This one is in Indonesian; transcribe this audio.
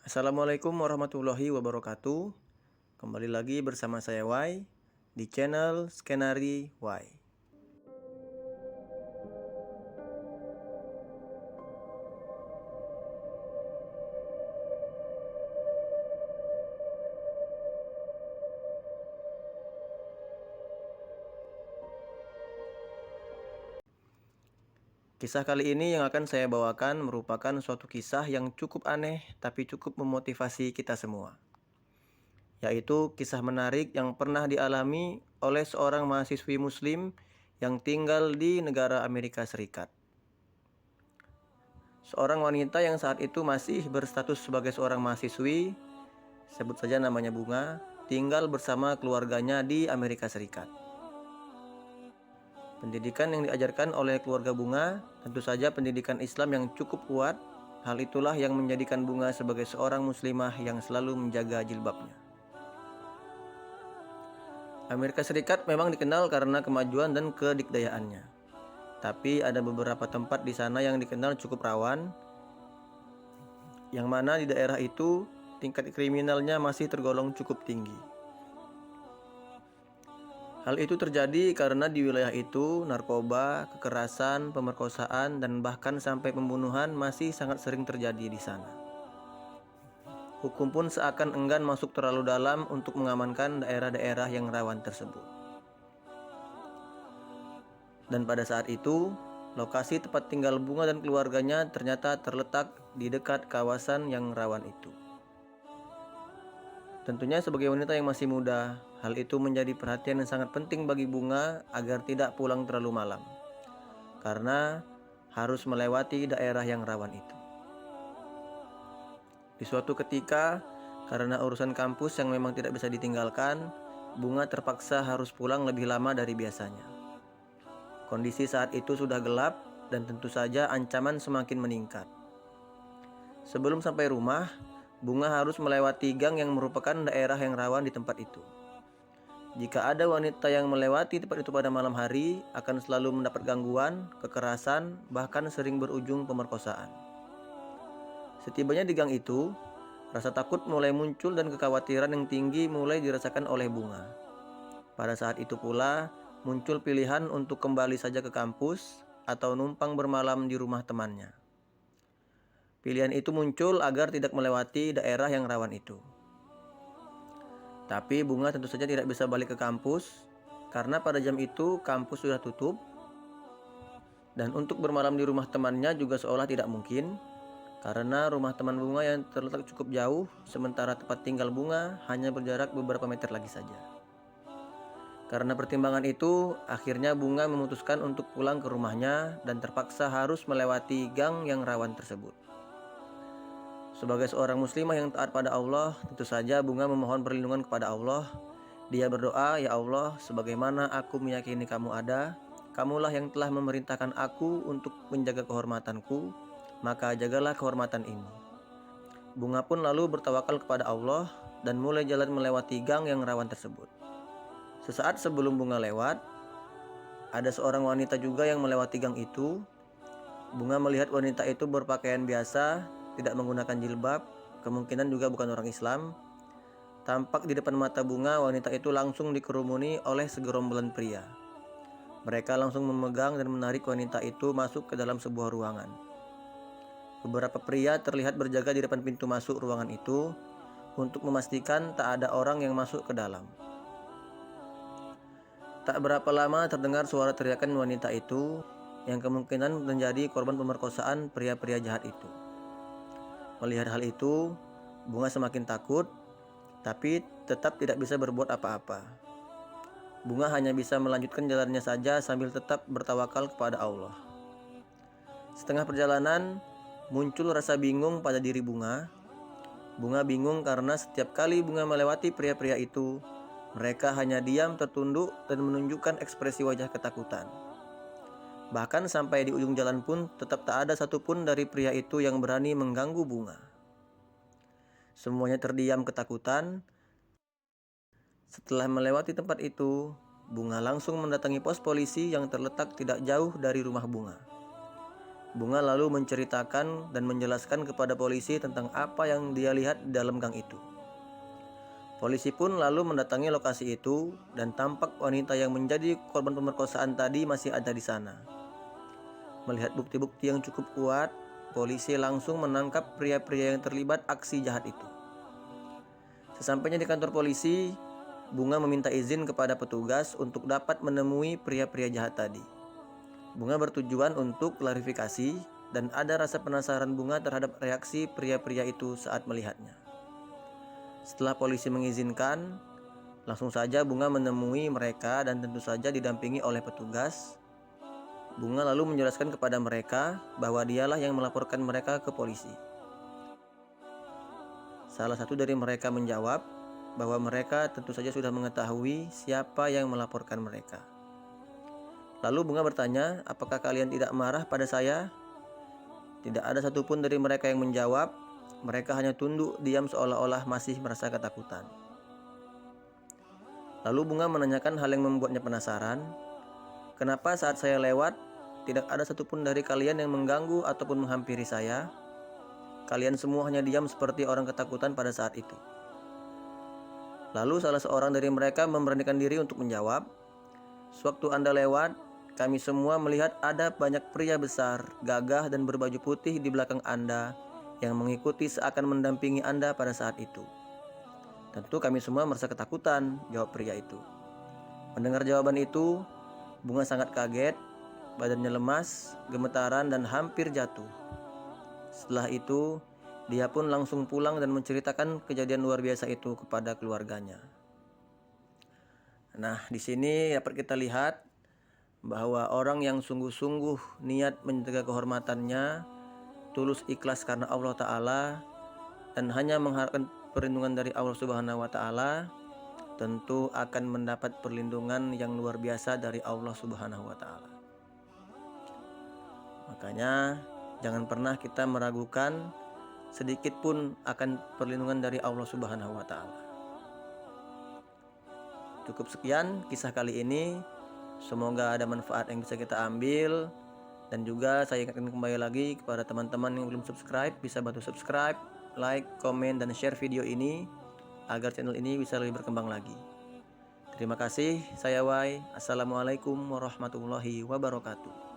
Assalamualaikum warahmatullahi wabarakatuh. Kembali lagi bersama saya Y di channel Skenari Y. Kisah kali ini yang akan saya bawakan merupakan suatu kisah yang cukup aneh tapi cukup memotivasi kita semua. Yaitu kisah menarik yang pernah dialami oleh seorang mahasiswi muslim yang tinggal di negara Amerika Serikat. Seorang wanita yang saat itu masih berstatus sebagai seorang mahasiswi, sebut saja namanya Bunga, tinggal bersama keluarganya di Amerika Serikat. Pendidikan yang diajarkan oleh keluarga Bunga tentu saja pendidikan Islam yang cukup kuat. Hal itulah yang menjadikan Bunga sebagai seorang muslimah yang selalu menjaga jilbabnya. Amerika Serikat memang dikenal karena kemajuan dan kedikdayaannya. Tapi ada beberapa tempat di sana yang dikenal cukup rawan, yang mana di daerah itu tingkat kriminalnya masih tergolong cukup tinggi. Hal itu terjadi karena di wilayah itu narkoba, kekerasan, pemerkosaan, dan bahkan sampai pembunuhan masih sangat sering terjadi di sana. Hukum pun seakan enggan masuk terlalu dalam untuk mengamankan daerah-daerah yang rawan tersebut. Dan pada saat itu, lokasi tempat tinggal Bunga dan keluarganya ternyata terletak di dekat kawasan yang rawan itu. Tentunya sebagai wanita yang masih muda, hal itu menjadi perhatian yang sangat penting bagi Bunga agar tidak pulang terlalu malam, karena harus melewati daerah yang rawan itu. Di suatu ketika, karena urusan kampus yang memang tidak bisa ditinggalkan, Bunga terpaksa harus pulang lebih lama dari biasanya. Kondisi saat itu sudah gelap dan tentu saja ancaman semakin meningkat. Sebelum sampai rumah, Bunga harus melewati gang yang merupakan daerah yang rawan di tempat itu. Jika ada wanita yang melewati tempat itu pada malam hari, akan selalu mendapat gangguan, kekerasan, bahkan sering berujung pemerkosaan. Setibanya di gang itu, rasa takut mulai muncul dan kekhawatiran yang tinggi mulai dirasakan oleh Bunga. Pada saat itu pula, muncul pilihan untuk kembali saja ke kampus atau numpang bermalam di rumah temannya. Pilihan itu muncul agar tidak melewati daerah yang rawan itu. Tapi Bunga tentu saja tidak bisa balik ke kampus karena pada jam itu kampus sudah tutup. Dan untuk bermalam di rumah temannya juga seolah tidak mungkin karena rumah teman Bunga yang terletak cukup jauh, sementara tempat tinggal Bunga hanya berjarak beberapa meter lagi saja. Karena pertimbangan itu, akhirnya Bunga memutuskan untuk pulang ke rumahnya dan terpaksa harus melewati gang yang rawan tersebut. Sebagai seorang muslimah yang taat pada Allah, tentu saja Bunga memohon perlindungan kepada Allah. Dia berdoa, "Ya Allah, sebagaimana aku meyakini kamu ada, kamulah yang telah memerintahkan aku untuk menjaga kehormatanku, maka jagalah kehormatan ini." Bunga pun lalu bertawakal kepada Allah dan mulai jalan melewati gang yang rawan tersebut. Sesaat sebelum Bunga lewat, ada seorang wanita juga yang melewati gang itu. Bunga melihat wanita itu berpakaian biasa, tidak menggunakan jilbab, kemungkinan juga bukan orang Islam. Tampak di depan mata Bunga, wanita itu langsung dikerumuni oleh segerombolan pria. Mereka langsung memegang dan menarik wanita itu masuk ke dalam sebuah ruangan. Beberapa pria terlihat berjaga di depan pintu masuk ruangan itu untuk memastikan tak ada orang yang masuk ke dalam. Tak berapa lama terdengar suara teriakan wanita itu yang kemungkinan menjadi korban pemerkosaan pria-pria jahat itu. Melihat hal itu, Bunga semakin takut, tapi tetap tidak bisa berbuat apa-apa. Bunga hanya bisa melanjutkan jalannya saja sambil tetap bertawakal kepada Allah. Setengah perjalanan, muncul rasa bingung pada diri Bunga. Bunga bingung karena setiap kali Bunga melewati pria-pria itu, mereka hanya diam tertunduk dan menunjukkan ekspresi wajah ketakutan. Bahkan sampai di ujung jalan pun tetap tak ada satupun dari pria itu yang berani mengganggu Bunga. Semuanya terdiam ketakutan. Setelah melewati tempat itu, Bunga langsung mendatangi pos polisi yang terletak tidak jauh dari rumah Bunga. Bunga lalu menceritakan dan menjelaskan kepada polisi tentang apa yang dia lihat di dalam gang itu. Polisi pun lalu mendatangi lokasi itu dan tampak wanita yang menjadi korban pemerkosaan tadi masih ada di sana. Melihat bukti-bukti yang cukup kuat, polisi langsung menangkap pria-pria yang terlibat aksi jahat itu. Sesampainya di kantor polisi, Bunga meminta izin kepada petugas untuk dapat menemui pria-pria jahat tadi. Bunga bertujuan untuk klarifikasi dan ada rasa penasaran Bunga terhadap reaksi pria-pria itu saat melihatnya. Setelah polisi mengizinkan, langsung saja Bunga menemui mereka dan tentu saja didampingi oleh petugas. Bunga lalu menjelaskan kepada mereka bahwa dialah yang melaporkan mereka ke polisi. Salah satu dari mereka menjawab bahwa mereka tentu saja sudah mengetahui siapa yang melaporkan mereka. Lalu Bunga bertanya, apakah kalian tidak marah pada saya? Tidak ada satupun dari mereka yang menjawab. Mereka hanya tunduk diam seolah-olah masih merasa ketakutan. Lalu Bunga menanyakan hal yang membuatnya penasaran. Kenapa saat saya lewat, tidak ada satupun dari kalian yang mengganggu ataupun menghampiri saya? Kalian semua hanya diam seperti orang ketakutan pada saat itu. Lalu salah seorang dari mereka memberanikan diri untuk menjawab, sewaktu Anda lewat, kami semua melihat ada banyak pria besar, gagah dan berbaju putih di belakang Anda yang mengikuti seakan mendampingi Anda pada saat itu. Tentu kami semua merasa ketakutan, jawab pria itu. Mendengar jawaban itu, Bunga sangat kaget, badannya lemas, gemetaran dan hampir jatuh. Setelah itu, dia pun langsung pulang dan menceritakan kejadian luar biasa itu kepada keluarganya. Nah, di sini dapat kita lihat bahwa orang yang sungguh-sungguh niat menjaga kehormatannya, tulus ikhlas karena Allah Ta'ala dan hanya mengharapkan perlindungan dari Allah Subhanahu wa Ta'ala, tentu akan mendapat perlindungan yang luar biasa dari Allah Subhanahu wa Ta'ala. Makanya jangan pernah kita meragukan sedikit pun akan perlindungan dari Allah Subhanahu wa Ta'ala. Cukup sekian kisah kali ini. Semoga ada manfaat yang bisa kita ambil. Dan juga saya ingatkan kembali lagi kepada teman-teman yang belum subscribe, bisa bantu subscribe, like, komen, dan share video ini agar channel ini bisa lebih berkembang lagi. Terima kasih, saya Wai. Assalamualaikum warahmatullahi wabarakatuh.